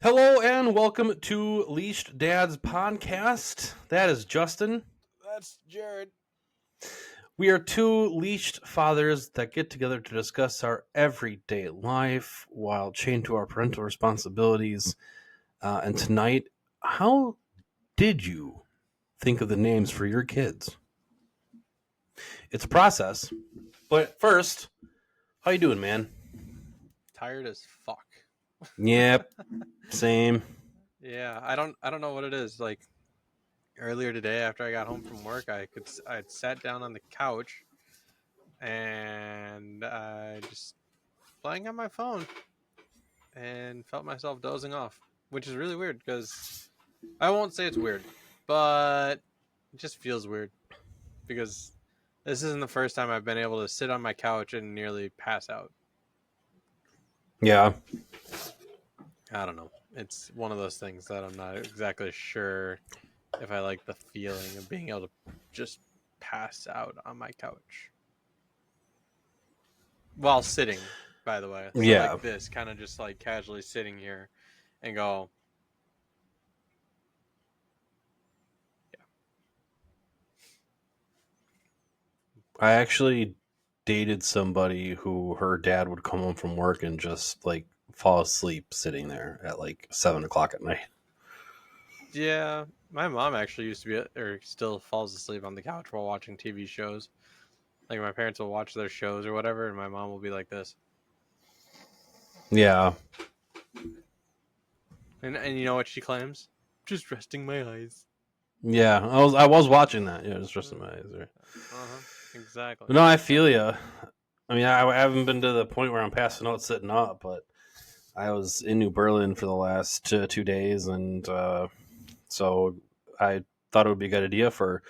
Hello and welcome to Leashed Dads podcast. That is Justin. That's Jared. We are two leashed fathers that get together to discuss our everyday life while chained to our parental responsibilities. And tonight, how did you think of the names for your kids? It's a process, but first, how you doing, man? Tired as fuck. Yep, same. Yeah, I don't know what it is. Like earlier today after I got home from work, I'd sat down on the couch and I just playing on my phone and felt myself dozing off, which is really weird because I won't say it's weird, but it just feels weird because this isn't the first time I've been able to sit on my couch and nearly pass out. Yeah. I don't know. It's one of those things that I'm not exactly sure if I like the feeling of being able to just pass out on my couch while sitting, by the way. So Yeah. like this, kind of just like casually sitting here and go, yeah. I actually dated somebody who her dad would come home from work and just like fall asleep sitting there at like 7 o'clock at night. Yeah, my mom actually used to be, or still falls asleep on the couch while watching TV shows. Like my parents will watch their shows or whatever, and my mom will be like this. Yeah. And you know what she claims? Just resting my eyes. Yeah. I was watching that. Yeah, just resting my eyes there. Uh-huh. Exactly. But no, I feel you. I mean, I haven't been to the point where I'm passing out sitting up, but I was in New Berlin for the last 2 days, and so I thought it would be a good idea for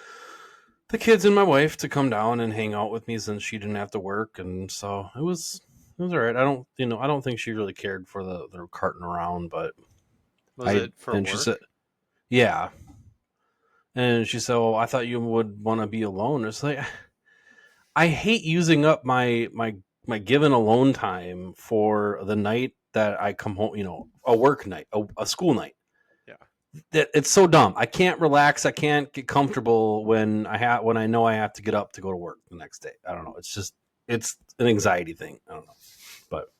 the kids and my wife to come down and hang out with me since she didn't have to work, and so it was all right. I don't think she really cared for the carting around, but Was I it for and she said, work? yeah, and she said, well, I thought you would want to be alone. It's like I hate using up my given alone time for the night that I come home. A work night, a school night. Yeah. It's so dumb. I can't relax. I can't get comfortable when I know I have to get up to go to work the next day. I don't know. It's an anxiety thing. I don't know, but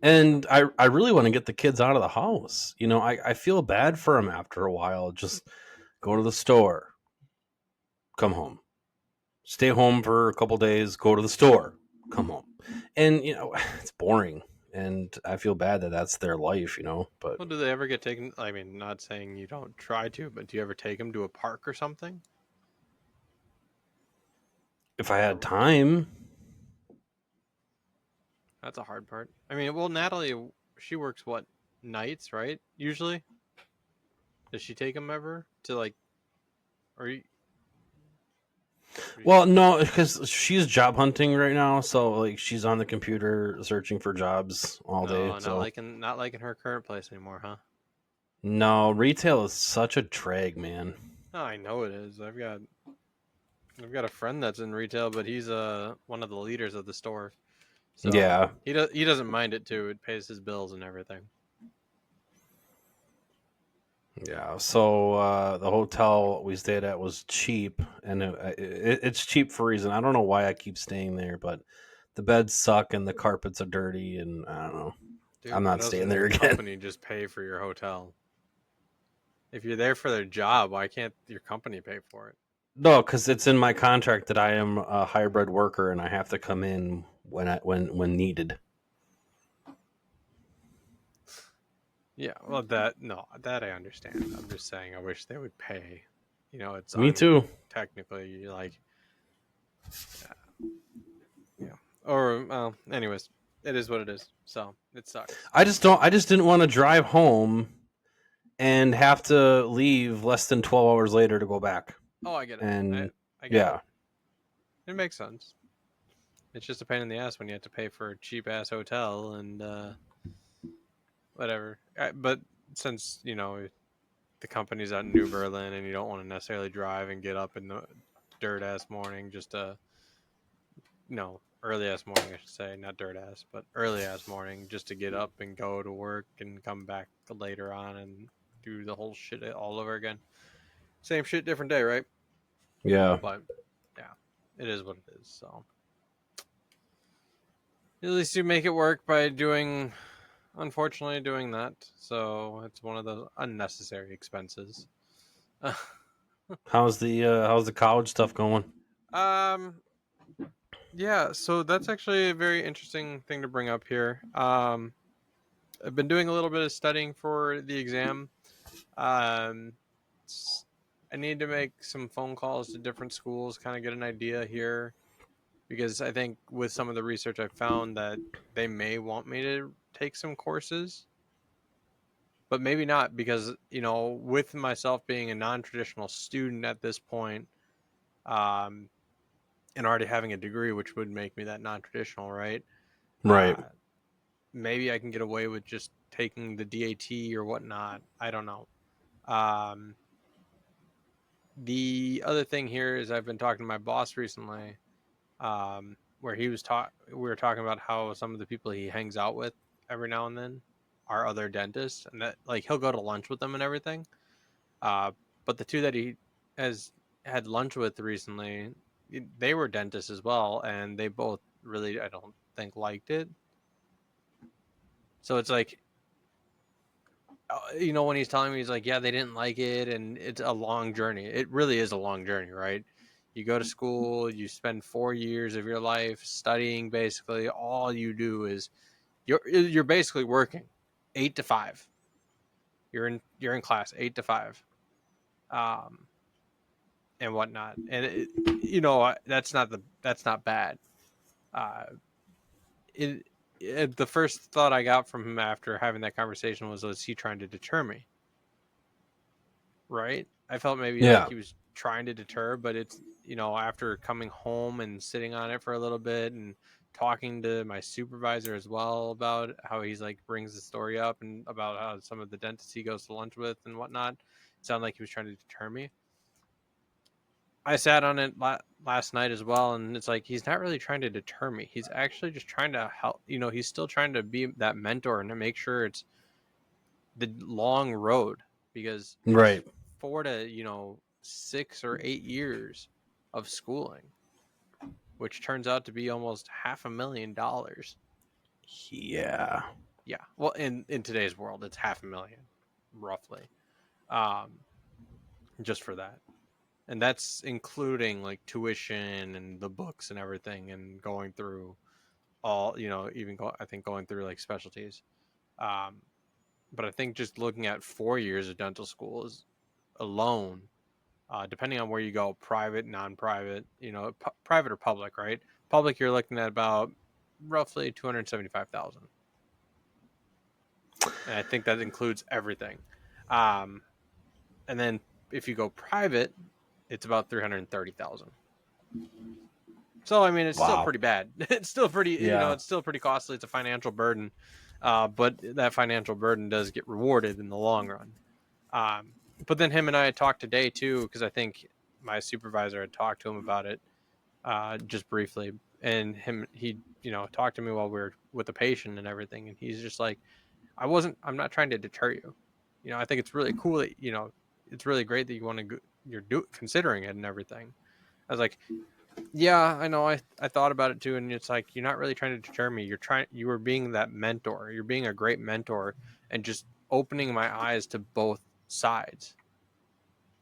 and I really want to get the kids out of the house. I feel bad for them after a while. Just go to the store, come home, stay home for a couple days, go to the store, come home, and it's boring. And I feel bad that that's their life. But Well, do they ever get taken? I mean, not saying you don't try to, but do you ever take them to a park or something? if I had time, That's a hard part. I mean, well, Natalie, she works what nights, right? Usually, does she take them ever to like, or well, no, because she's job hunting right now, so like she's on the computer searching for jobs all day. no, not So liking her current place anymore, huh? no, retail is such a drag, man. Oh, I know it is. I've got a friend that's in retail, but he's one of the leaders of the store, so Yeah, he doesn't mind it too. It pays his bills and everything. yeah. So the hotel we stayed at was cheap, and it's cheap for a reason. I don't know why I keep staying there, but the beds suck and the carpets are dirty, and I don't know. Dude, I'm why not staying doesn't there your again. company just pay for your hotel? If you're there for their job, why can't your company pay for it? No, because it's in my contract that I am a hybrid worker and I have to come in when needed. Yeah, well, that I understand. I'm just saying, I wish they would pay. It's Me too. technically like, yeah. Or, well, anyways, it is what it is. So it sucks. I just didn't want to drive home and have to leave less than 12 hours later to go back. Oh, I get it. I And I get it. yeah, It makes sense. It's just a pain in the ass when you have to pay for a cheap ass hotel and whatever. But since the company's out in New Berlin and you don't want to necessarily drive and get up in the dirt ass morning just to early ass morning, I should say, not dirt ass, but early ass morning, just to get up and go to work and come back later on and do the whole shit all over again. Same shit, different day, right? Yeah. But yeah, it is what it is. So at least you make it work by doing, unfortunately, doing that. So it's one of those unnecessary expenses. How's the college stuff going? um, yeah, so that's actually a very interesting thing to bring up here. I've been doing a little bit of studying for the exam. Um, I need to make some phone calls to different schools, kind of get an idea here, because I think with some of the research I've found that they may want me to take some courses, but maybe not because, with myself being a non-traditional student at this point, um, and already having a degree, which would make me that non-traditional, right? Right. Uh, Maybe I can get away with just taking the DAT or whatnot. I don't know. Um, the other thing here is I've been talking to my boss recently, where we were talking about how some of the people he hangs out with every now and then are other dentists, and that like he'll go to lunch with them and everything. Uh, but the two that he has had lunch with recently, they were dentists as well, and they both really, I don't think, liked it. So it's like, when he's telling me, he's like, yeah, they didn't like it, and it's a long journey. It really is a long journey, right? You go to school, you spend 4 years of your life studying. Basically, all you do is you're basically working 8 to 5. You're in class 8 to 5, um, and whatnot. And that's not bad. Uh, the first thought I got from him after having that conversation was he trying to deter me? Right? I felt maybe like Yeah. he was trying to deter, but it's, after coming home and sitting on it for a little bit and talking to my supervisor as well about how he's like brings the story up and about how some of the dentists he goes to lunch with and whatnot, it sounded like he was trying to deter me. I sat on it last night as well, and it's like he's not really trying to deter me. He's actually just trying to help. He's still trying to be that mentor and to make sure it's the long road, because it's Right. 4 to 6 or 8 years of schooling, which turns out to be almost $500,000. Yeah. Yeah, well, in today's world, it's 500,000 roughly, um, just for that, and that's including like tuition and the books and everything, and going through all, even I think going through like specialties. Um, but I think just looking at 4 years of dental school is alone, depending on where you go, private, non-private, private or public, right? Public, you're looking at about roughly 275,000, and I think that includes everything. Um, and then if you go private, it's about 330,000. So I mean, it's still Wow. pretty bad. It's still pretty, Yeah. it's still pretty costly. It's a financial burden, but that financial burden does get rewarded in the long run. Um, but then him and I had talked today too, because I think my supervisor had talked to him about it, just briefly, and he talked to me while we were with the patient and everything, and he's just like, I'm not trying to deter you. I think it's really cool that, it's really great that you want to go, considering it and everything. I was like, yeah, I know, I thought about it too, and it's like, you're not really trying to deter me. You were being that mentor. You're being a great mentor and just opening my eyes to both sides.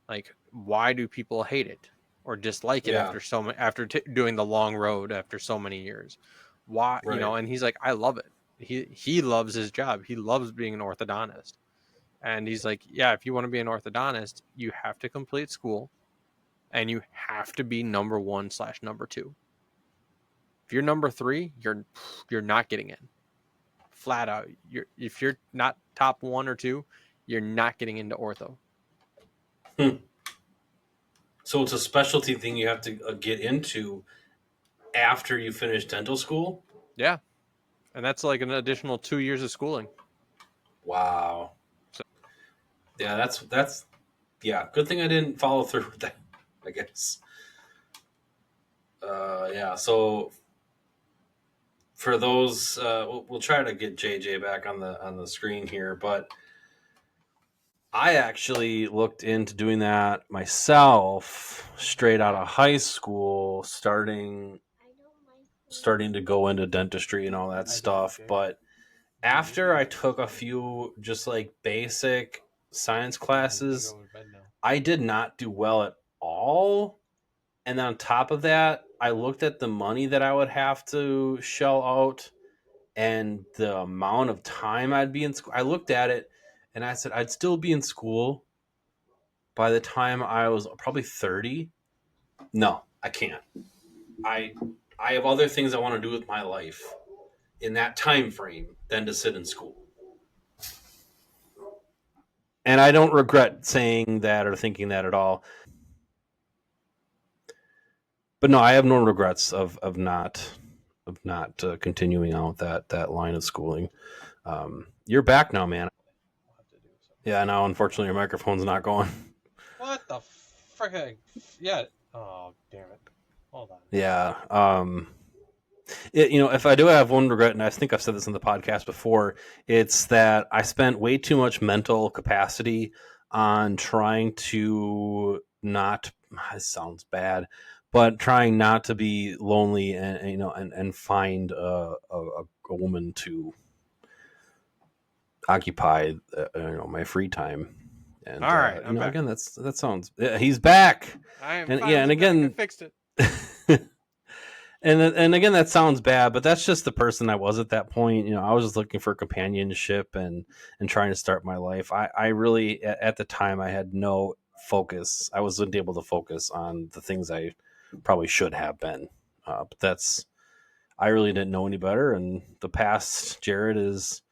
Like, why do people hate it or dislike it Yeah. after doing the long road after so many years? Why, Right. and he's like, I love it. He loves his job. He loves being an orthodontist. And he's like, yeah, if you want to be an orthodontist, you have to complete school and you have to be number one slash number two. If you're number three, you're not getting in. Flat out. If you're not top one or two, you're not getting into ortho. Hmm. So it's a specialty thing you have to get into after you finish dental school? Yeah. And that's like an additional 2 years of schooling. Wow. So Yeah, that's yeah, good thing I didn't follow through with that, I guess. Yeah, so for those, we'll try to get JJ back on the screen here, but I actually looked into doing that myself straight out of high school, starting to go into dentistry and all that stuff. But after I took a few just like basic science classes, I did not do well at all. And then on top of that, I looked at the money that I would have to shell out and the amount of time I'd be in school. I looked at it and I said I'd still be in school by the time I was probably 30. No, I can't. I I have other things I want to do with my life in that time frame than to sit in school. And I don't regret saying that or thinking that at all. But no, I have no regrets of not continuing out that line of schooling. You're back now, man. Yeah, now unfortunately your microphone's not going. What the frick? Yeah. Oh, damn it. Hold on. Yeah. If I do have one regret, and I think I've said this in the podcast before, it's that I spent way too much mental capacity on trying to not. This sounds bad, but trying not to be lonely and find a woman to occupy my free time. And All right, I'm back. again, that sounds. He's back, I am and yeah, and finally back. I again. fixed it. And again, that sounds bad, but that's just the person I was at that point. I was just looking for companionship and trying to start my life. I really at the time I had no focus. I wasn't able to focus on the things I probably should have been. But that's I really didn't know any better, and the past Jared is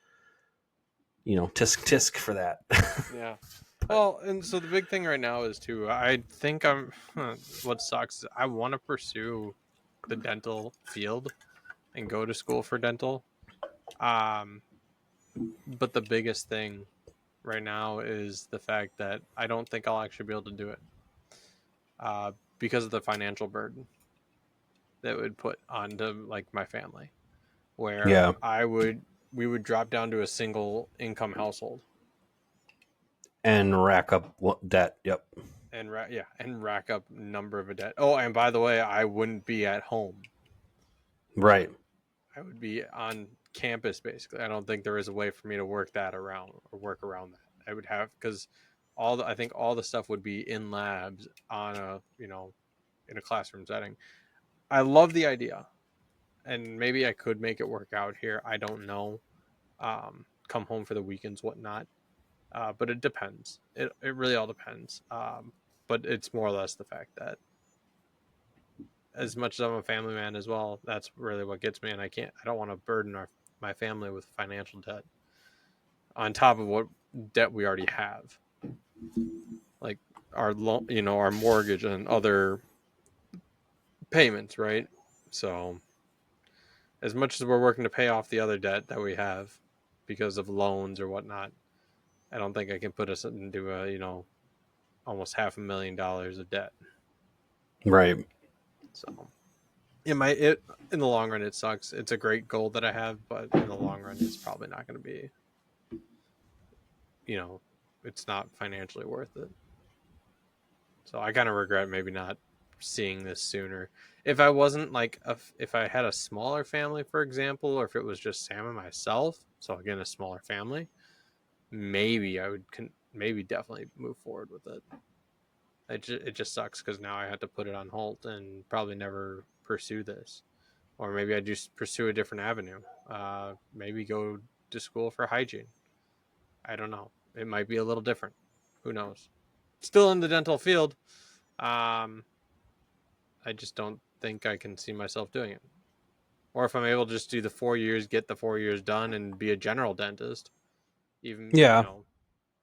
tisk tisk for that. Yeah. But Well, and so the big thing right now is too. I think what sucks is I want to pursue the dental field and go to school for dental. Um, but the biggest thing right now is the fact that I don't think I'll actually be able to do it because of the financial burden that would put onto like my family, where yeah, we would drop down to a single income household and rack up debt. Yep. and and rack up number of a debt. Oh, and by the way, I wouldn't be at home. Right. I would be on campus basically. I don't think there is a way for me to work that around or work around that. I would have because I think all the stuff would be in labs on in a classroom setting. I love the idea, and maybe I could make it work out here. I don't know. Come home for the weekends, whatnot. But it depends. It really all depends. But it's more or less the fact that as much as I'm a family man as well, that's really what gets me. And I don't want to burden my family with financial debt on top of what debt we already have, like our loan, our mortgage and other payments, right? So as much as we're working to pay off the other debt that we have because of loans or whatnot, I don't think I can put us into a almost $500,000 of debt. Right. So it in the long run it sucks. It's a great goal that I have, but in the long run it's probably not going to be, it's not financially worth it. So I kind of regret maybe not seeing this sooner. If I wasn't like if I had a smaller family, for example, or if it was just Sam and myself, so again a smaller family, maybe I would maybe definitely move forward with it. It just sucks because now I had to put it on hold and probably never pursue this, or maybe I just pursue a different avenue. Maybe go to school for hygiene. I don't know. It might be a little different. Who knows? Still in the dental field. Um, I just don't think I can see myself doing it. Or if I'm able to just do the 4 years, get the 4 years done, and be a general dentist, even Yeah.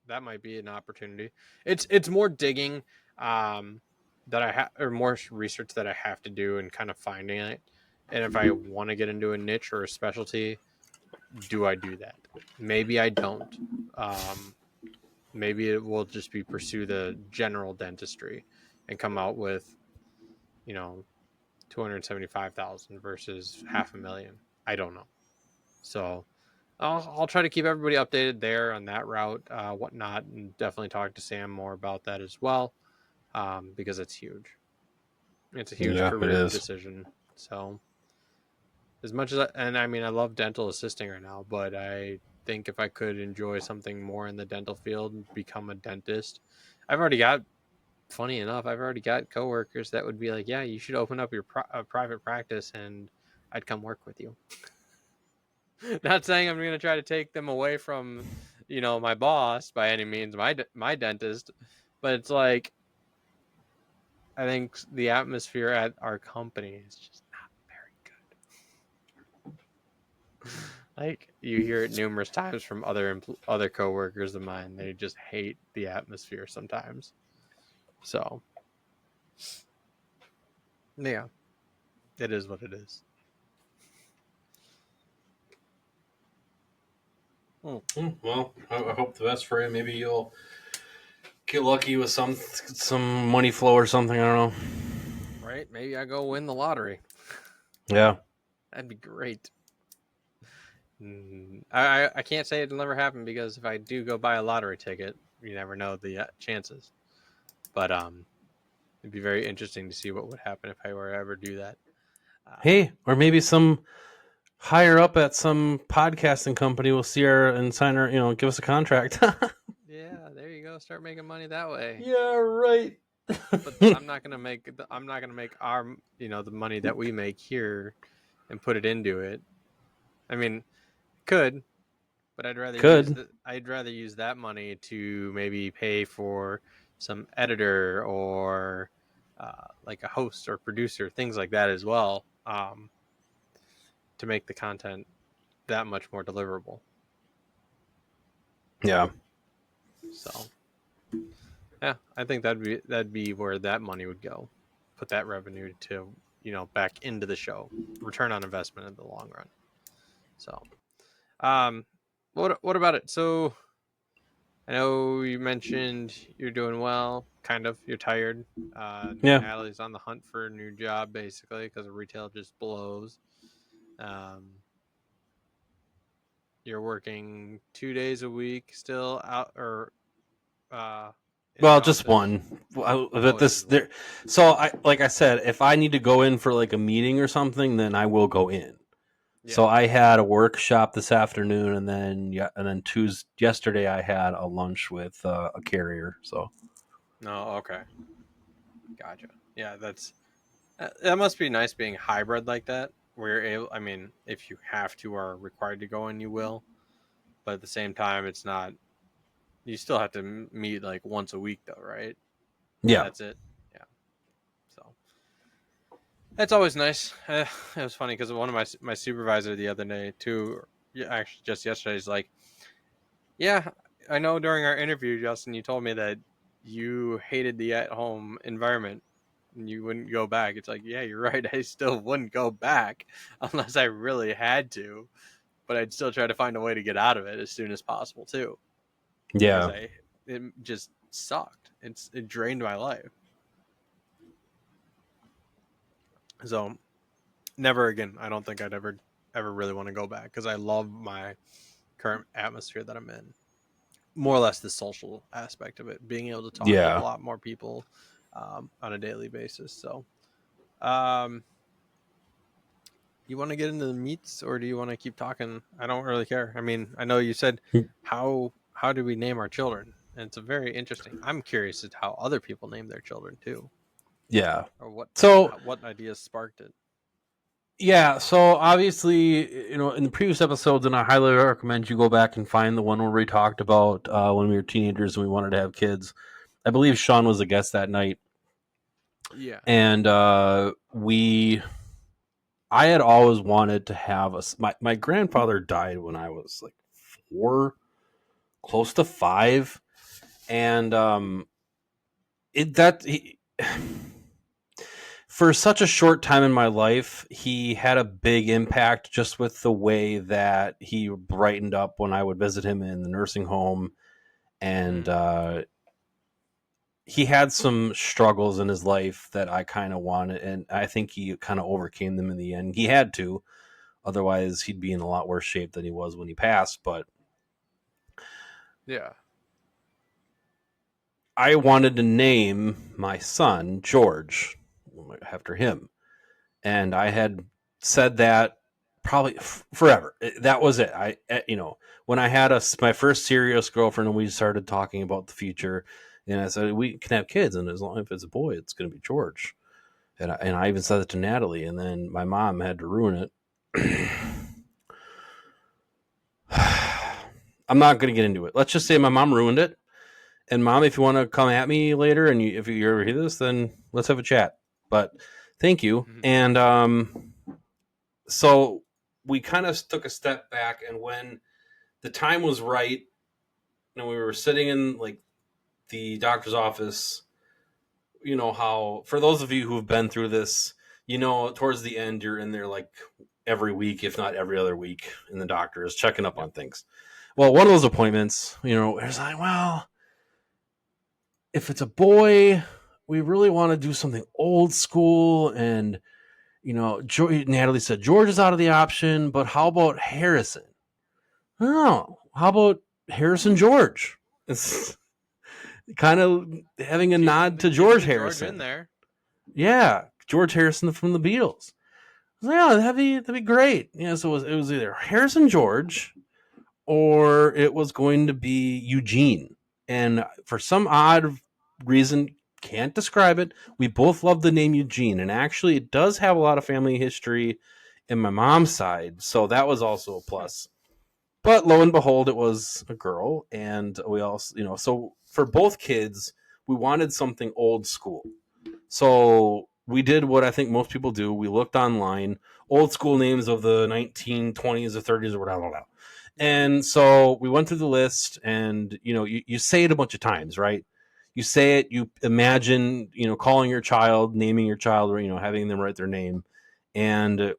that might be an opportunity. It's more digging that I have, or more research that I have to do, and kind of finding it. And if I want to get into a niche or a specialty, do I do that? Maybe I don't. Um, Maybe it will just be pursue the general dentistry and come out with 275,000 versus 500,000. I don't know. So I'll try to keep everybody updated there on that route, whatnot, and definitely talk to Sam more about that as well, because it's huge. It's a huge Yeah, it career is. decision. So as much as and I mean I love dental assisting right now, but I think if I could enjoy something more in the dental field and become a dentist, I've already got. Funny enough, I've already got coworkers that would be like, "Yeah, you should open up your private practice, and I'd come work with you." Not saying I'm going to try to take them away from, my boss by any means, my dentist, but it's like I think the atmosphere at our company is just not very good. Like you hear it numerous times from other coworkers of mine. They just hate the atmosphere sometimes. So yeah, it is what it is. Hmm. Well, I hope the best for you. Maybe you'll get lucky with some money flow or something. I don't know. Right? Maybe I go win the lottery. Yeah. That'd be great. I can't say it'll never happen because if I do go buy a lottery ticket, you never know the chances. But it'd be very interesting to see what would happen if I were to ever do that. Hey, or maybe some higher up at some podcasting company will see her and sign her. Give us a contract. Yeah, there you go. Start making money that way. Yeah, right. But I'm not gonna make our the money that we make here and put it into it. I mean, could, but Could. I'd rather use that money to maybe pay for some editor or like a host or producer, things like that as well, to make the content that much more deliverable. Yeah. So yeah, I think that'd be where that money would go. Put that revenue to back into the show, return on investment in the long run. So um, what about it? So I know you mentioned you're doing well, kind of. You're tired. Yeah. Natalie's on the hunt for a new job, basically, because retail just blows. Um, you're working 2 days a week still out or uh, in the Well, just office. one. But Oh, this just one. there. So like I said, if I need to go in for like a meeting or something, then I will go in. Yeah. So I had a workshop this afternoon, and then Tuesday yesterday I had a lunch with a carrier. So No. Okay. Gotcha. Yeah, that must be nice being hybrid like that. Where you're able. I mean, if you have to or are required to go in, you will. But at the same time, it's not. You still have to meet like once a week, though, right? And yeah, that's it. Yeah. So that's always nice. It was funny because one of my supervisor the other day too. Yeah, actually, just yesterday is like, yeah, I know during our interview, Justin, you told me that you hated the at-home environment and you wouldn't go back. It's like, yeah, you're right. I still wouldn't go back unless I really had to, but I'd still try to find a way to get out of it as soon as possible too, because yeah, it just sucked. It drained my life. So never again. I don't think I'd ever really want to go back because I love my current atmosphere that I'm in. More or less the social aspect of it, being able to talk with a yeah. lot more people on a daily basis. So, um, you want to get into the meats, or do you want to keep talking? I don't really care. I mean, I know you said how do we name our children, and it's a very interesting. I'm curious as to how other people name their children too, Yeah. or So what ideas sparked it. yeah, so obviously, in the previous episodes, and I highly recommend you go back and find the one where we talked about when we were teenagers and we wanted to have kids. I believe Sean was a guest that night, Yeah. and I had always wanted to have my grandfather died when I was like 4, close to 5, and it that he, for such a short time in my life, he had a big impact just with the way that he brightened up when I would visit him in the nursing home. And Mm. he had some struggles in his life that I kind of wanted, and I think he kind of overcame them in the end. He had to. Otherwise, he'd be in a lot worse shape than he was when he passed. But Yeah. I wanted to name my son George after him. And I had said that probably forever. That was it. When I had my first serious girlfriend and we started talking about the future, and I said we can have kids, and as long as it's a boy, it's going to be George. And I even said it to Natalie, and then my mom had to ruin it. I'm not going to get into it. Let's just say my mom ruined it. And mom, if you want to come at me later, and if you ever hear this, then let's have a chat. But thank you. And so we kind of took a step back, and when the time was right, and we were sitting in like the doctor's office, you know how, for those of you who have been through this, towards the end you're in there like every week, if not every other week, and the doctor is checking up on things. Well, one of those appointments, it's like, well, if it's a boy, we really want to do something old school. And Natalie said George is out of the option, but how about Harrison? Oh, how about Harrison George? It's kind of having a nod to George Harrison. George in there. Yeah, George Harrison from the Beatles. Yeah, that'd be great. Yeah, so it was either Harrison George or it was going to be Eugene. And for some odd reason, can't describe it, we both love the name Eugene. And actually, it does have a lot of family history in my mom's side. So that was also a plus. But lo and behold, it was a girl. And we also, so for both kids, we wanted something old school. So we did what I think most people do. We looked online, old school names of the 1920s or 30s or whatever. And so we went through the list, and you say it a bunch of times, right? You say it, you imagine, calling your child, naming your child, or having them write their name. And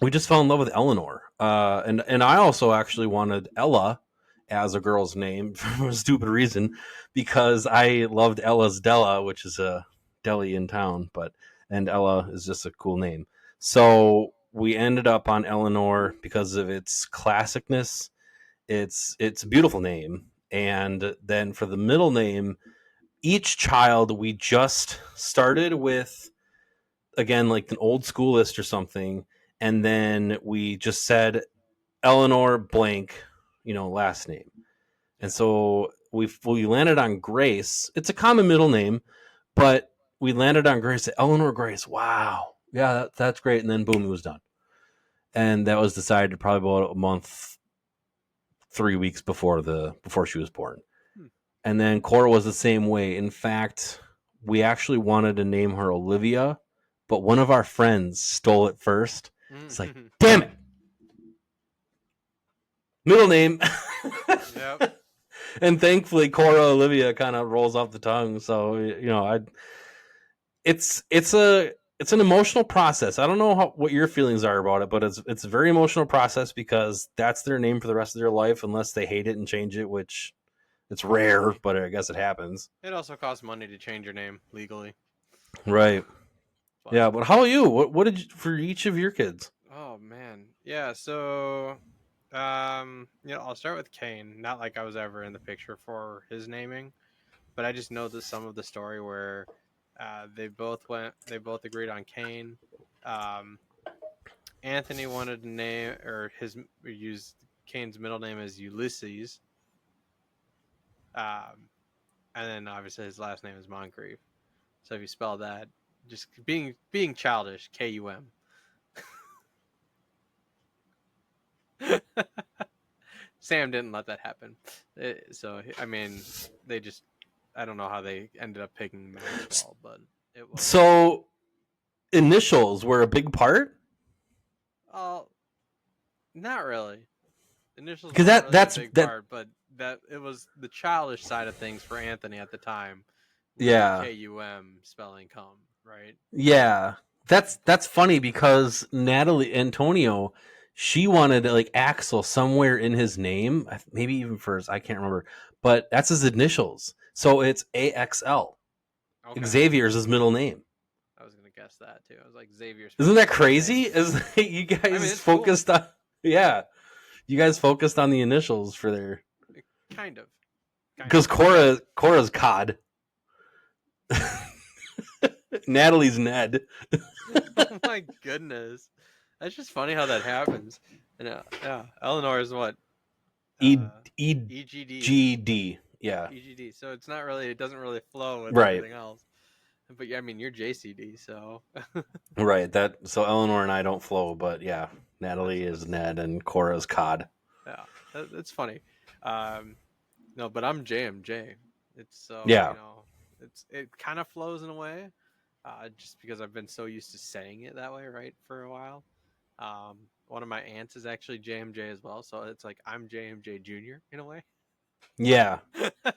we just fell in love with Eleanor. And I also actually wanted Ella as a girl's name for a stupid reason, because I loved Ella's Della, which is a deli in town, and Ella is just a cool name. So we ended up on Eleanor because of its classicness. It's a beautiful name. And then for the middle name, each child we just started with, again, like an old school list or something, and then we just said Eleanor blank, last name. And so we landed on Grace. It's a common middle name, but we landed on Grace. Eleanor Grace. Wow. Yeah, that's great. And then boom, it was done. And that was decided probably about a month, 3 weeks before she was born. And then Cora was the same way. In fact, we actually wanted to name her Olivia, but one of our friends stole it first. It's like, damn it. Middle name. Yep. And thankfully, Cora Olivia kind of rolls off the tongue. So it's an emotional process. I don't know what your feelings are about it, but it's a very emotional process because that's their name for the rest of their life, unless they hate it and change it, which it's rare, but I guess it happens. It also costs money to change your name legally. Right. But, yeah, but how about you? What did you, for each of your kids? Oh man, yeah. So, I'll start with Kane. Not like I was ever in the picture for his naming, but I just know that some of the story where they both agreed on Kane. Anthony wanted to name use Kane's middle name as Ulysses. And then obviously his last name is Moncrief. So if you spell that, just being childish, K-U-M. Sam didn't let that happen. So I mean, I don't know how they ended up picking Maxwell, but it was. So initials were a big part? Oh, not really. Initials Because weren't really that's a big part, but that it was the childish side of things for Anthony at the time. Yeah. K-U-M spelling come, right? Yeah. That's funny because Natalie Antonio, she wanted like Axel somewhere in his name, maybe even first, I can't remember, but that's his initials. So it's AXL. Okay. Xavier's his middle name. I was gonna guessed that too. I was like, Xavier's Isn't probably that a good name. crazy? Is you I mean, guys it's cool. focused on? Yeah, you guys focused on the initials for their Kind of. because Cora's Cod, Natalie's Ned. Oh my goodness, that's just funny how that happens. And yeah, Eleanor is what E uh, E EGD. G D. Yeah, EGD. So it's not really. It doesn't really flow with right, everything else. But yeah, I mean, you're JCD, so right. That so Eleanor and I don't flow, but yeah, Natalie is that's Ned and Cora's Cod. yeah, that's funny. Um, no, but I'm JMJ. It's so Yeah, it kind of flows in a way, just because I've been so used to saying it that way, right, for a while. One of my aunts is actually JMJ as well, so it's like I'm JMJ Junior in a way. yeah, But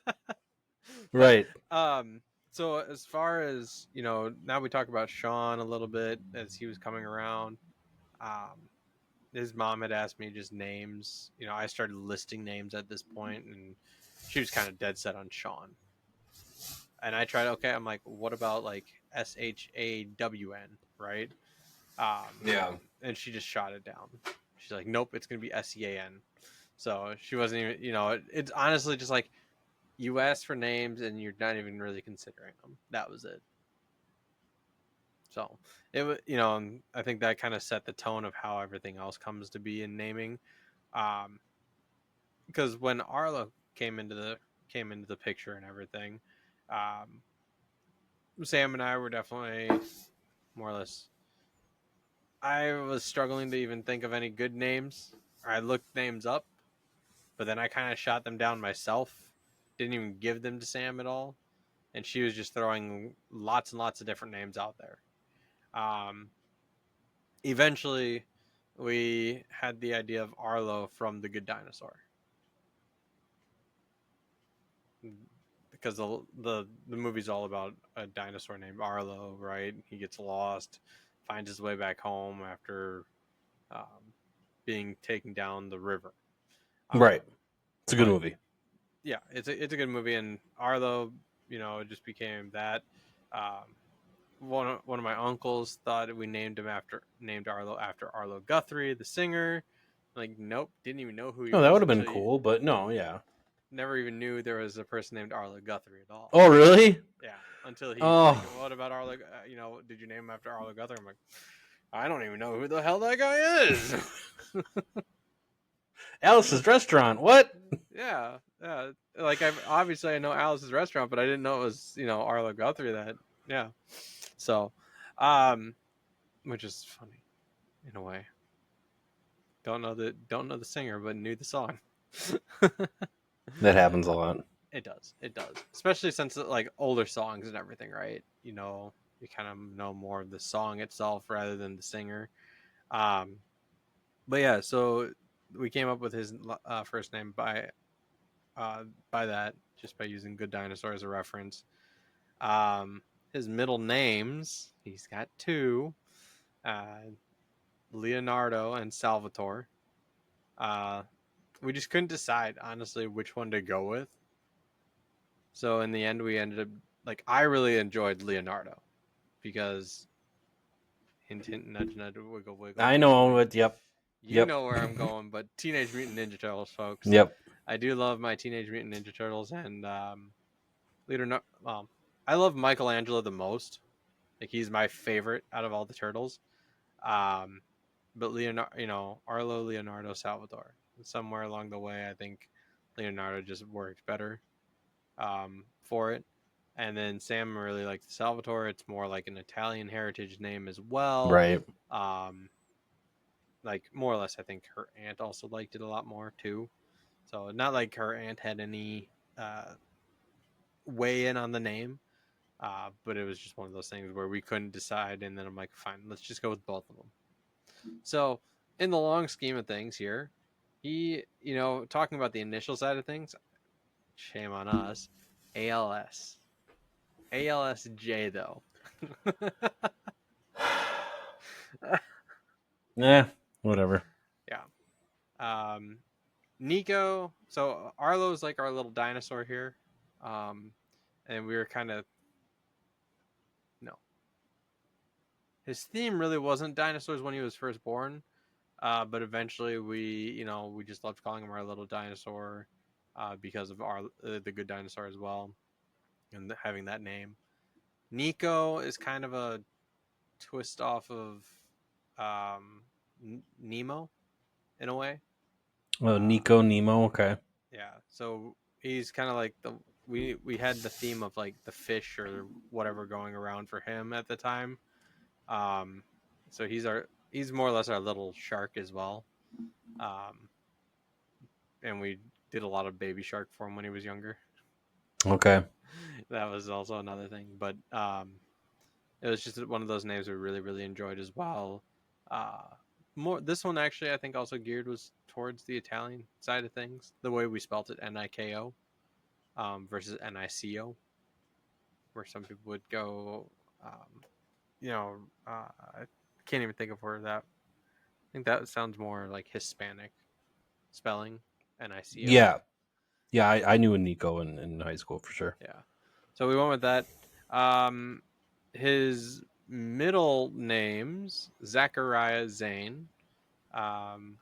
right, um, so as far as now we talk about Sean a little bit as he was coming around. Um, his mom had asked me just names. I started listing names at this point, and she was kind of dead set on Sean. And I tried. Okay, I'm like, what about like SHAWN, right? Um, yeah, and she just shot it down. She's like, nope, it's gonna be SEAN. So she wasn't even. It's honestly just like you asked for names and you're not even really considering them. That was it. So it was, I think that kind of set the tone of how everything else comes to be in naming. Um, because when Arlo came into the picture and everything, um, Sam and I were definitely more or less. I was struggling to even think of any good names. I looked names up, but then I kind of shot them down myself. Didn't even give them to Sam at all, and she was just throwing lots and lots of different names out there. Um, Eventually, we had the idea of Arlo from The Good Dinosaur, because the movie's all about a dinosaur named Arlo, right? He gets lost, finds his way back home after um, being taken down the river. right. Um, It's a good but movie. yeah, it's a good movie, and Arlo, it just became that. Um, one of my uncles thought we named Arlo after Arlo Guthrie, the singer. Like, nope, didn't even know who he Oh, that was would have been until you cool, but no, yeah. never even knew there was a person named Arlo Guthrie at all. Oh, really? Yeah, until he's like, Oh, "What about Arlo? Did you name him after Arlo Guthrie?" I'm like, I don't even know who the hell that guy is. Alice's Restaurant. What? Yeah, yeah. Like I know Alice's Restaurant, but I didn't know it was Arlo Guthrie. That yeah. So, um, which is funny in a way. Don't know the singer, but knew the song. That happens a lot. It does, especially since like older songs and everything, right? You kind of know more of the song itself rather than the singer. Um, but yeah, so we came up with his first name by that, just by using Good Dinosaur as a reference. Um, his middle names, he's got two, uh, Leonardo and Salvatore. Uh, we just couldn't decide honestly which one to go with. So in the end, we ended up like I really enjoyed Leonardo because hint hint nudge nudge wiggle wiggle. I know it. Yep. You Yep. know where I'm going, but Teenage Mutant Ninja Turtles, folks. Yep. I do love my Teenage Mutant Ninja Turtles, and Leonardo. Well, I love Michelangelo the most. Like he's my favorite out of all the turtles. Um, but Leonardo, Arlo, Leonardo, Salvatore. Somewhere along the way, I think Leonardo just worked better for it. And then Sam really liked Salvatore. It's more like an Italian heritage name as well. Right. Um, like more or less, I think her aunt also liked it a lot more too. So not like her aunt had any uh, weigh in on the name, but it was just one of those things where we couldn't decide, and then I'm like, fine, let's just go with both of them. So in the long scheme of things here, he, talking about the initial side of things, shame on us, ALS, ALSJ though. Yeah. Whatever. Yeah. Um, Nico. So Arlo's like our little dinosaur here, and we were kind of no. his theme really wasn't dinosaurs when he was first born. But eventually we just loved calling him our little dinosaur, because of our the good dinosaur as well, and having that name. Nico is kind of a twist off of um, Nemo in a way. Oh, Uh, Nico Nemo. Okay. yeah, so he's kind of like we had the theme of like the fish or whatever going around for him at the time. Um, so he's more or less our little shark as well. Um, and we did a lot of baby shark for him when he was younger. Okay. That was also another thing, but it was just one of those names we really really enjoyed as well. Uh, more this one actually I think also geared was towards the Italian side of things. The way we spelt it, Niko, versus Nico, where some people would go. Um, I can't even think of where that. I think that sounds more like Hispanic spelling, Nico. Yeah. Yeah, I knew a Nico in high school for sure. Yeah. So we went with that. Um, his middle names Zachariah Zane. Um,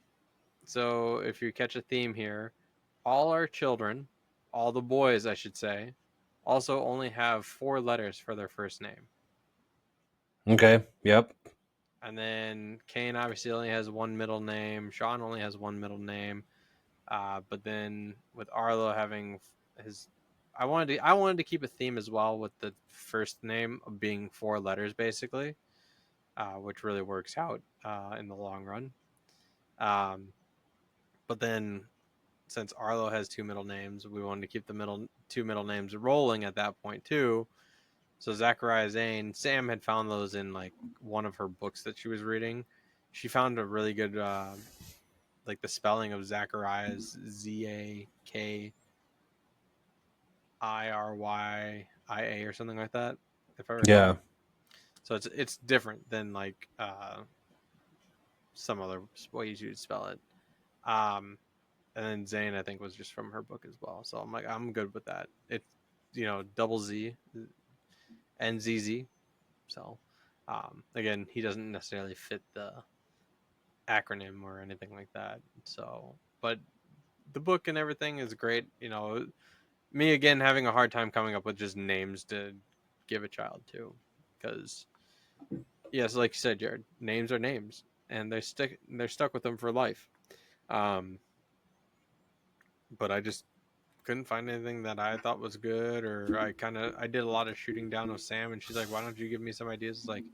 so if you catch a theme here, all our children, all the boys, I should say, also only have 4 letters for their first name. Okay. Yep. And then Kane obviously only has one middle name. Sean only has one middle name. But then with Arlo having his, I wanted to keep a theme as well with the first name of being 4 letters basically, which really works out in the long run. Um, but then since Arlo has 2 middle names, we wanted to keep the middle 2 middle names rolling at that point too. So Zachariah Zane, Sam had found those in like one of her books that she was reading. She found a really good like the spelling of Zachariah's Zachirya or something like that, if I Yeah. recall. So it's different than like some other ways you'd spell it. Um, and then Zane I think was just from her book as well. So I'm like I'm good with that. It's double Z and ZZ. So again, he doesn't necessarily fit the acronym or anything like that. So, but the book and everything is great. Me again having a hard time coming up with just names to give a child to, because yes, like you said, Jared, names are names, and they're stuck with them for life. Um, but I just couldn't find anything that I thought was good, or I did a lot of shooting down of Sam, and she's like, "Why don't you give me some ideas?" It's like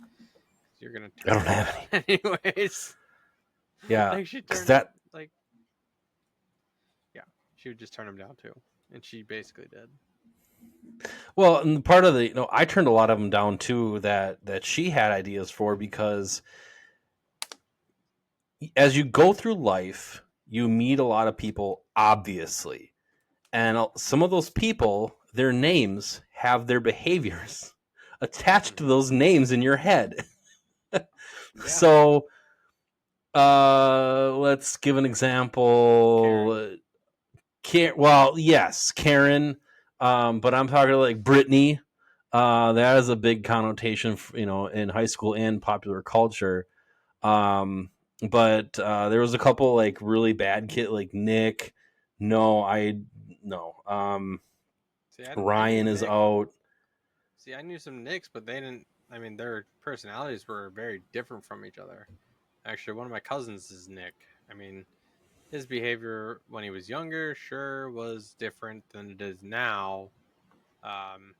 you're gonna I turn don't them have down any. anyways. Yeah. Like she Cuz turned that like yeah, she would just turn them down too, and she basically did. well, and part of the, I turned a lot of them down too that she had ideas for, because as you go through life, you meet a lot of people, obviously. And some of those people, their names have their behaviors attached to Mm-hmm. those names in your head. Yeah, So, let's give an example. Karen. Well, yes, Karen, but I'm talking like Brittany. That is a big connotation, in high school and popular culture. Um, but there was a couple like really bad kid, like Nick. No, I no. See, I knew Ryan is Nick. out. See, I knew some Nicks, but they didn't. I mean, their personalities were very different from each other. Actually, one of my cousins is Nick. I mean, his behavior when he was younger, sure, was different than it is now. Um,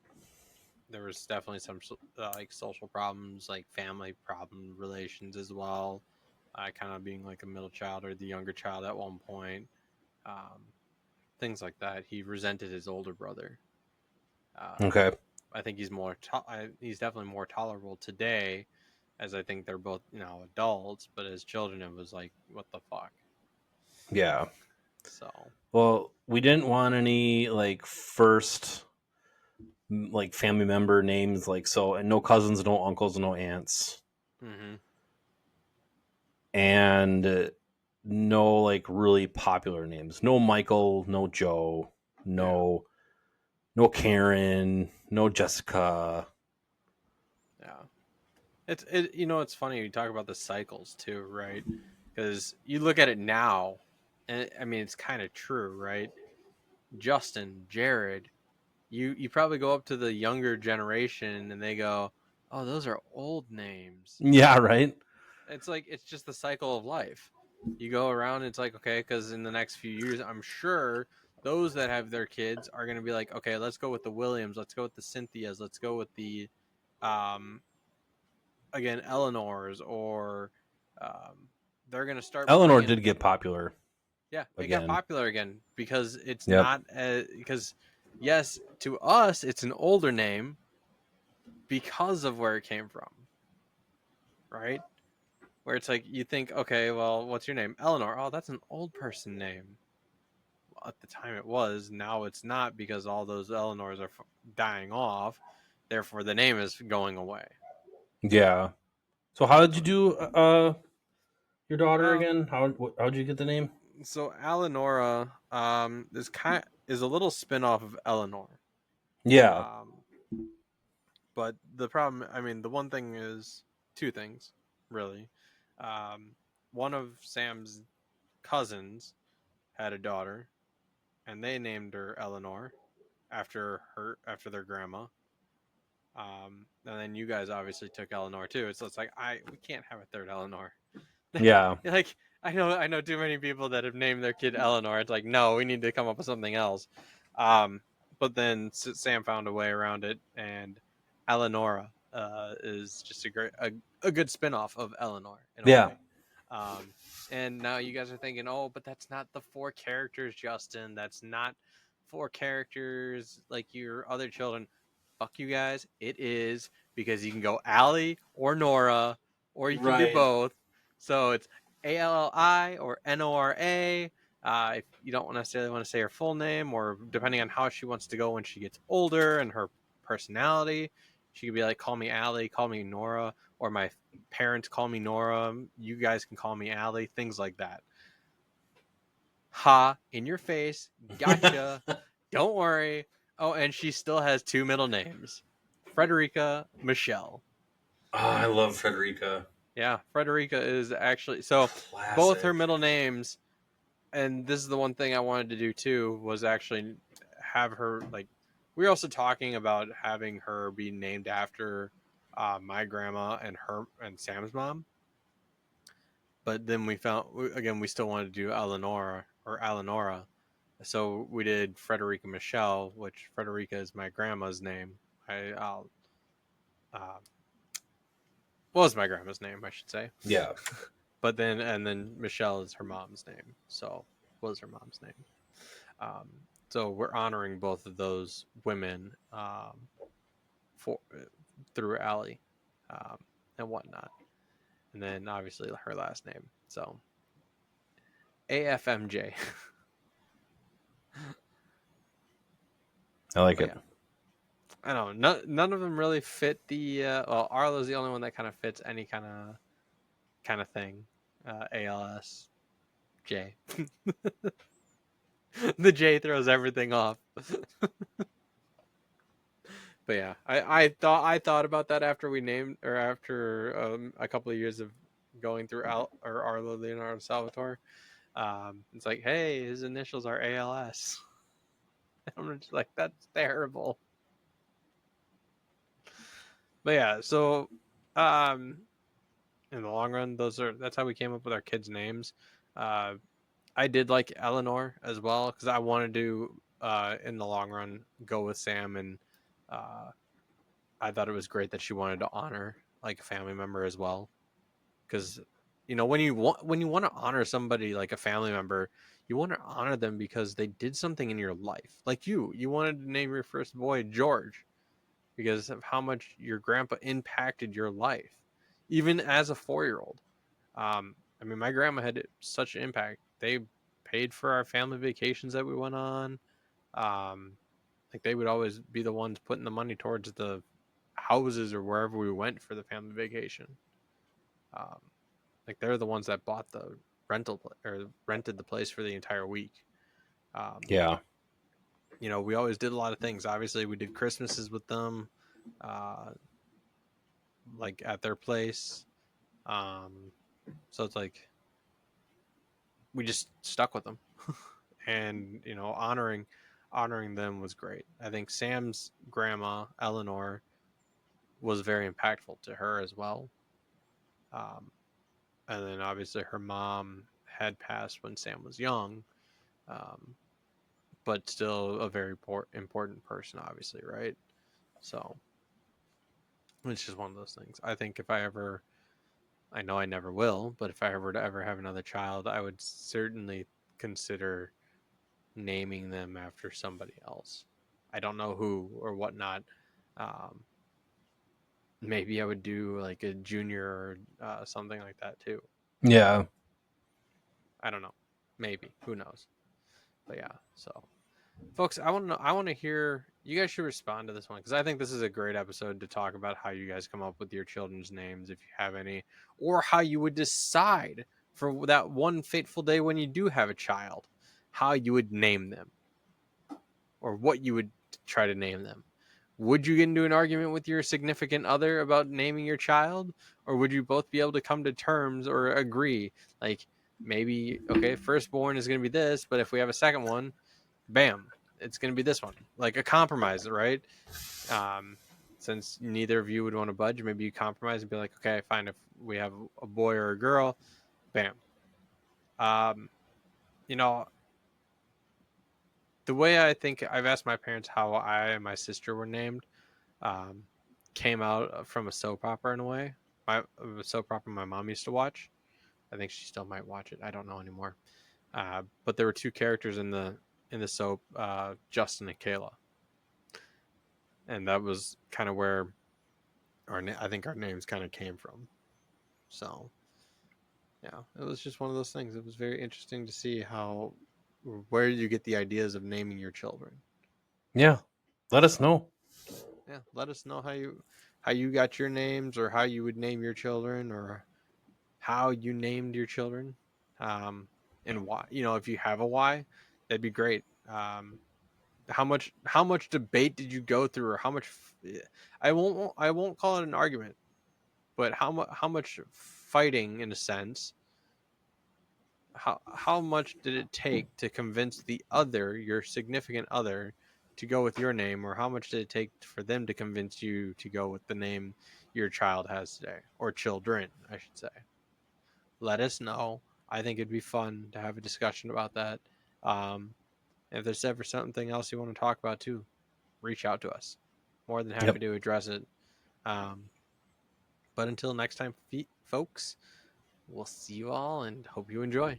there was definitely some like social problems, like family problem relations as well. Kind of being like a middle child or the younger child at one point. Um, things like that. He resented his older brother. Um, Okay. I think he's definitely more tolerable today, as I think they're both adults. But as children, it was like, what the fuck. Yeah. So, Well, we didn't want any like first like family member names, like, so, and no cousins, no uncles, no aunts, mm-hmm. and no like really popular names. No Michael, no Joe, Yeah, no Karen, no Jessica. yeah. it's funny you talk about the cycles too, right? Because you look at it now, and I mean it's kind of true, right? Justin, Jared, you probably go up to the younger generation and they go, "Oh, those are old names." Yeah, right. It's like it's just the cycle of life. You go around, it's like okay, because in the next few years, I'm sure those that have their kids are going to be like, okay, let's go with the Williams, let's go with the Cynthias, let's go with the um, again Eleanors, or um, they're going to start Eleanor bringing. did get popular Yeah, it got again. popular again because it's Yep. not because yes, to us it's an older name because of where it came from, right? Where it's like you think, okay, well, what's your name? Eleanor. Oh, that's an old person name. Well, at the time it was. Now it's not because all those Eleanors are dying off. Therefore, the name is going away. Yeah. So how did you do your daughter Um, again? How'd you get the name? so Eleonora is a little spin off of Eleanor. Yeah. Um, but the problem, I mean, the one thing is two things, really. Um, one of Sam's cousins had a daughter, and they named her Eleanor after their grandma. And then you guys obviously took Eleanor too. So it's like we can't have a third Eleanor. Yeah. Like I know too many people that have named their kid Eleanor. It's like no, we need to come up with something else. Um, but then Sam found a way around it, and Eleonora is just a good spinoff of Eleanor in a Yeah. way. Um, and now you guys are thinking, oh, but that's not the four characters, Justin. That's not four characters like your other children. Fuck you guys. It is because you can go Allie or Nora, or you can do Right. both. So it's ALLI or NORA. If you don't necessarily want to say her full name, or depending on how she wants to go when she gets older and her personality, she could be like, call me Allie, call me Nora, or my parents call me Nora. You guys can call me Allie, things like that. Ha, in your face. Gotcha. Don't worry. Oh, and she still has two middle names, Frederica Michelle. I love Frederica. Yeah, Frederica is actually so both her Classic. middle names, and this is the one thing I wanted to do too was actually have her like. We were also talking about having her be named after my grandma and her and Sam's mom, but then we found again we still wanted to do Eleanor or Eleonora, so we did Frederica Michelle, which Frederica is my grandma's name. I'll uh, was my grandma's name, I should say. Yeah. But then Michelle is her mom's name, so was her mom's name. Um, so we're honoring both of those women for through Allie um, and whatnot, and then obviously her last name. So AFMJ. I like But it. yeah, I don't know. None of them really fit the. Well, Arlo's the only one that kind of fits any kind of thing. ALS J. The J throws everything off. But yeah, I thought about that after we named or after a couple of years of going through or Arlo Leonardo Salvatore. It's like, hey, his initials are ALS. I'm just like, that's terrible. But yeah, so um, in the long run, that's how we came up with our kids' names. Uh, I did like Eleanor as well because I wanted to in the long run go with Sam, and uh, I thought it was great that she wanted to honor like a family member as well because when you want to honor somebody like a family member, you want to honor them because they did something in your life. Like you wanted to name your first boy George because of how much your grandpa impacted your life, even as a 4 year old. I mean, my grandma had such an impact. They paid for our family vacations that we went on. Um, like they would always be the ones putting the money towards the houses or wherever we went for the family vacation. Um, like they're the ones that bought the or rented the place for the entire week. Um, Yeah. we always did a lot of things. Obviously, we did Christmases with them. Uh, like at their place. Um, so it's like we just stuck with them, and honoring them was great. I think Sam's grandma Eleanor was very impactful to her as well. Um, and then obviously her mom had passed when Sam was young, um, but still a very important person, obviously, right? So it's just one of those things. I think if I ever, I know I never will, but if I ever to ever have another child, I would certainly consider naming them after somebody else. I don't know who or whatnot. Um, Maybe I would do like a junior or something like that too. Yeah. I don't know. Maybe. Who knows? But yeah. So, folks, I want to know. I want to hear. You guys should respond to this one because I think this is a great episode to talk about how you guys come up with your children's names, if you have any, or how you would decide for that one fateful day when you do have a child, how you would name them or what you would try to name them. Would you get into an argument with your significant other about naming your child, or would you both be able to come to terms or agree? Like maybe, okay, firstborn is going to be this, but if we have a second one, bam, it's going to be this one. Like a compromise, right? Um, since neither of you would want to budge, maybe you compromise and be like, okay, fine. If we have a boy or a girl, bam. Um, you know, the way I think I've asked my parents how I and my sister were named um, came out from a soap opera in a way. A soap opera my mom used to watch. I think she still might watch it. I don't know anymore. But there were two characters in the soap, Justin and Kayla, and that was kind of where I think our names kind of came from. So yeah, it was just one of those things. It was very interesting to see how where you get the ideas of naming your children. Yeah. Let us So know. yeah, let us know how you got your names or how you would name your children or how you named your children, and why. If you have a why, that'd be great. How much debate did you go through, or how much? I won't call it an argument, but how much fighting in a sense. How much did it take to convince your significant other, to go with your name, or how much did it take for them to convince you to go with the name your child has today, or children, I should say? Let us know. I think it'd be fun to have a discussion about that. Um, if there's ever something else you want to talk about too, reach out to us. More than happy Yep. to address it. Um, but until next time, folks, we'll see you all and hope you enjoy.